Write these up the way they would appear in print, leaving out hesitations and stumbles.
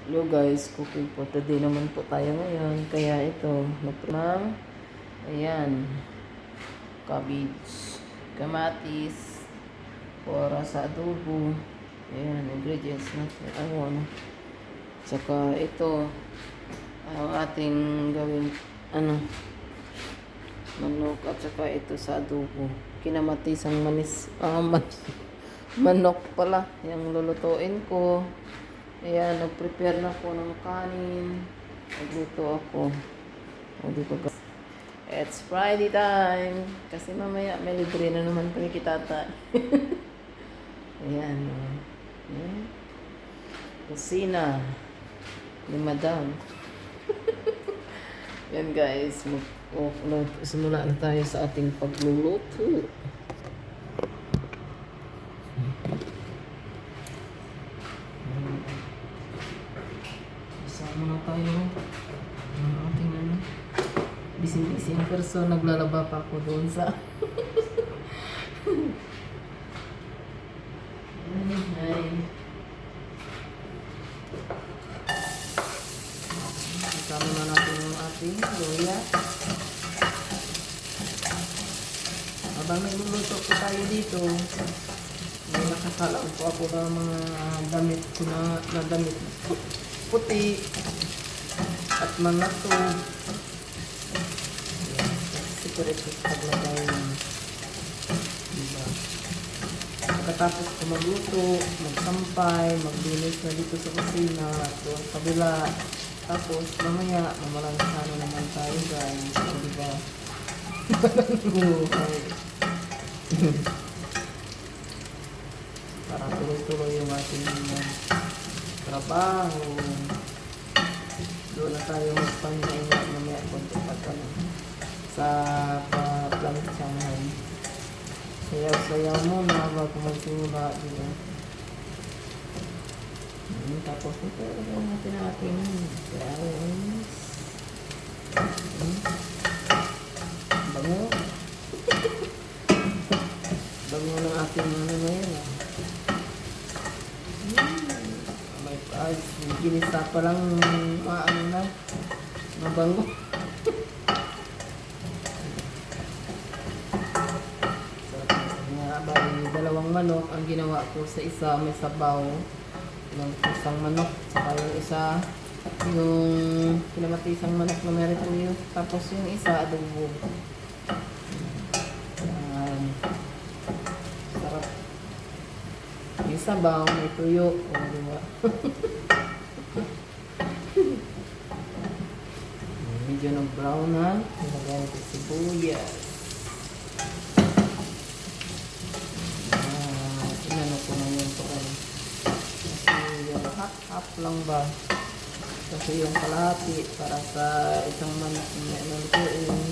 Hello guys, cooking for today naman po tayo ngayon. Kaya ito, nagprimang, ayan, cabbage, kamatis, para sa adobo. Ayan, ingredients natin. Ano. Tsaka ito, ang ating gawin, manok at saka ito sa adobo. Kinamatisang manok pala, yung lulutuin ko. Ayan, nag-prepare na ako ng kanin. Nagluto ako. It's Friday time. Kasi mamaya may libre na naman kami kitata. Ayan. Ayan. Kusina. Ni Madam. Yan guys. Simula na tayo sa ating pagluluto. Muna tayo ng ating busy person. Naglalaba pa ako doon sa kasama na natin yung ating luya. Habang nagluluto po tayo dito, may nakasalaan po ako ng mga damit ko na damit puti at mga tube. Secret paglagay ng diba. Pagkatapos ko magluto, magsampay, maglinis na dito sa kusina at doon sa kabila. Tapos mamaya mamalanghano naman tayo guys, diba? Para tuloy-tuloy yung ating trabaho. Doon na tayo magpahinga mamaya konti pa sa planchahan. Sayaw-sayaw muna bago magsimula dito. Tapos ito natin ating guys. Bango. Bango ng ating ngayon. Ay, ginisa pa lang mabango. So, dalawang manok ang ginawa ko. Sa isa may sabaw ng isang manok, saka yung isa yung kinamatisang manok na meron po yun. Tapos yung isa adobo. Sarap. Yung sabaw may tuyo. O, diba? Medyo nag-brown na. Nilagay ko sibuyas. Inano ko na yun po kayo. Kasi yung half lang ba? Kasi yung kalahati para sa isang manok na inulutuin.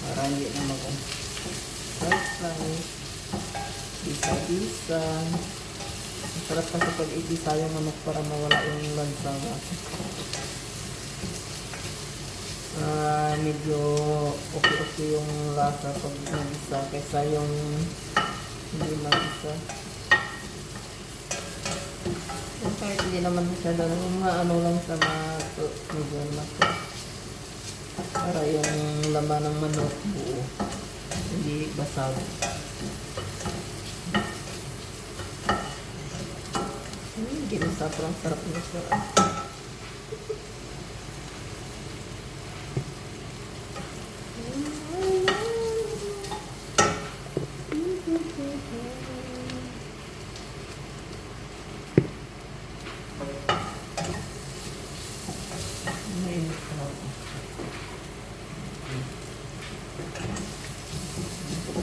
Para hindi na mag-fry. Bisa-bisa. Masarap kasi pag igisa yung manok para mawala yung lansa. Medyo okay yung lasa pag nagisa kaysa yung hindi magisa. Yung kahit hindi naman masyado maano lang sa medyo mato. Para yung laman ng manok buo. Hindi basag. Ginisa parang sarap na sarap.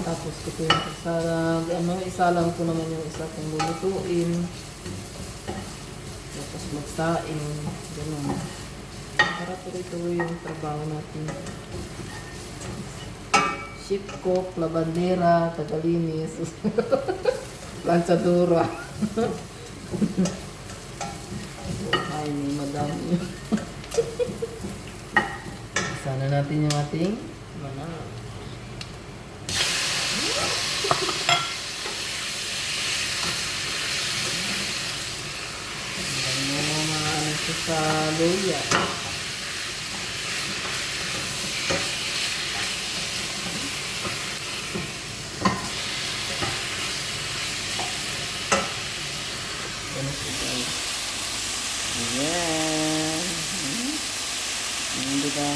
Tapos ito yung isalang ko naman yung isa kong lulutuin. Tapos magsaing. Ganun. Para tuloy-tuloy yung trabaho natin. Chef cook, labandera, tagalinis, lanchadora. Ay, may madami. Sana natin yung ating manok. sa luya. Ayan. Diba?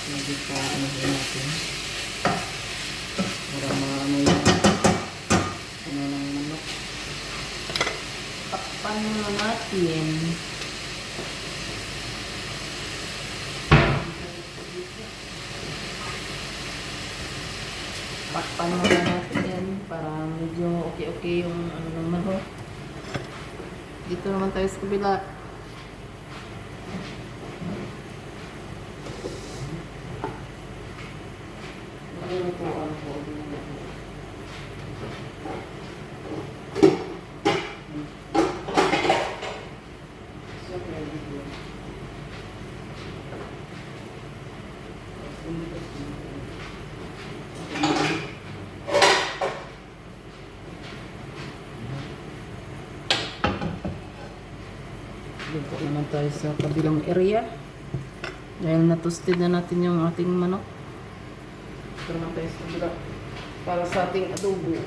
Hindi pa ano natin. Para maano yung ano ng manok. Takpan muna natin. Takpan muna natin para medyo okay yung ano ng manok. Dito naman tayo sa kabila. Naglulutuan po. Dito naman tayo sa kabilang area. Dahil na-toasted na natin yung ating manok. Dito naman tayo sa kabila para sa ating adobo.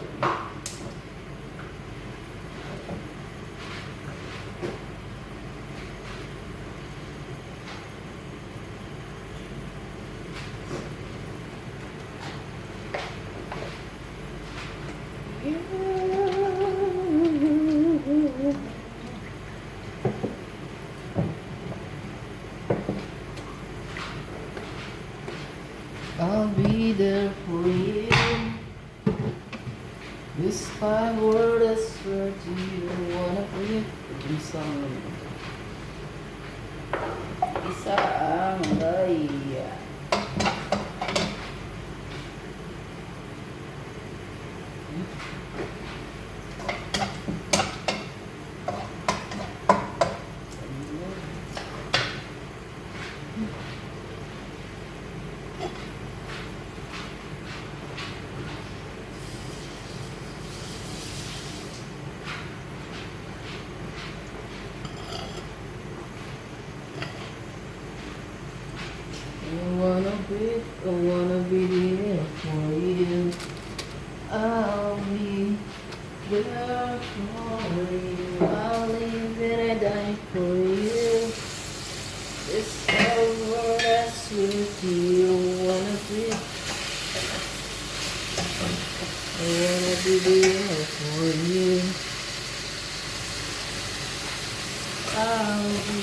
I'll be there for you. This time word I swear to you. Wanna breathe in song. Isa ang daya. I wanna be there for you. I'll be there for you. I'll live and I die for you. This is what I swear to you. Wanna be, I wanna be there for you. I'll be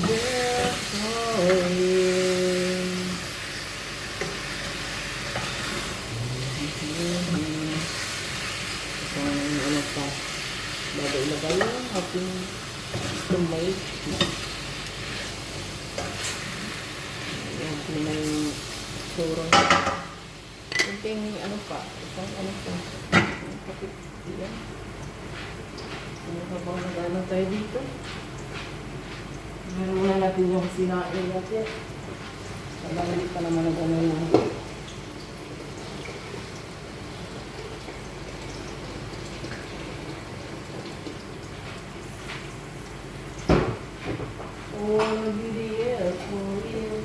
there for you. Bago ilagay yung ating stomach. Ayan, na yung surong. Kunting ano pa. Isang ano pa. Kapit. Ayan. Ano ka bang nag-ano tayo dito? Meron muna natin yung sinain natin. Habang hindi pa naman nag-ano yung wanna be there for you.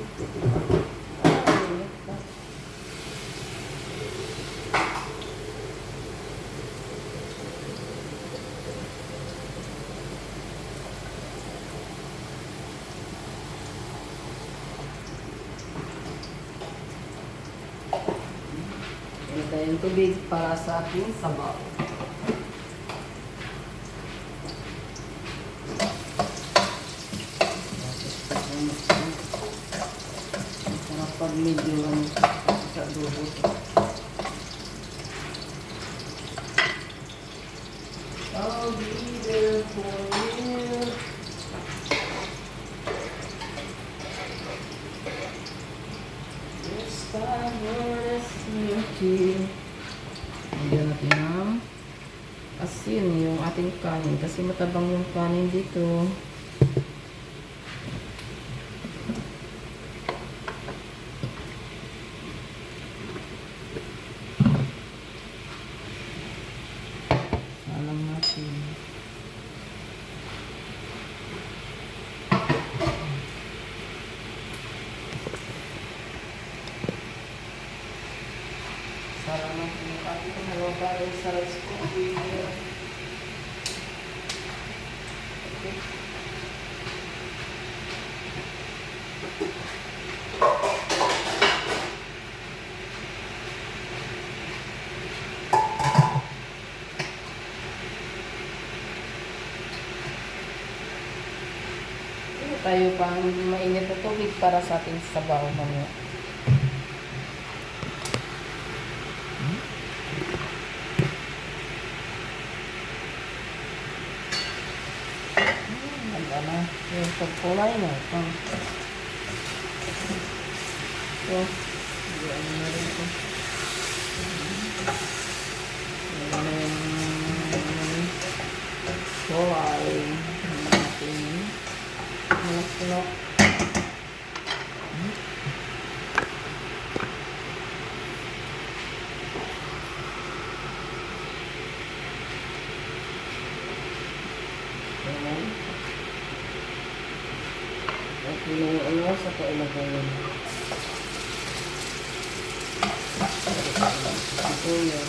Ano tayong tubig para sa ating sabaw. Pag medyo sa adobo. I'll be there for you. This time what is milky. Lagyan natin ng asin yung ating kanin kasi matabang yung kanin dito. tayo sa rice cooker. Okay. Tayo pang mainit na tubig para sa ating sabaw mamaya. Ganda na. Yung pagkulay na ito. Ito. Diyan na rin ito. Ayan na yung kulay ng ating manok-manok. Ayan. At yung sa kailagayan. Ito yun.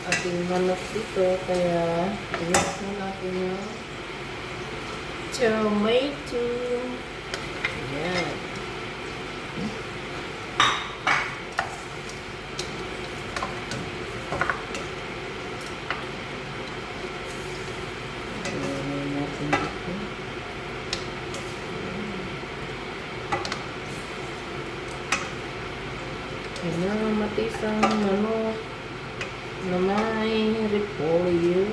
Ating manok dito, kaya i-mix na natin yung tomato. Ayan. Ayan natin dito. Kailangan matisang manok na may repolyo.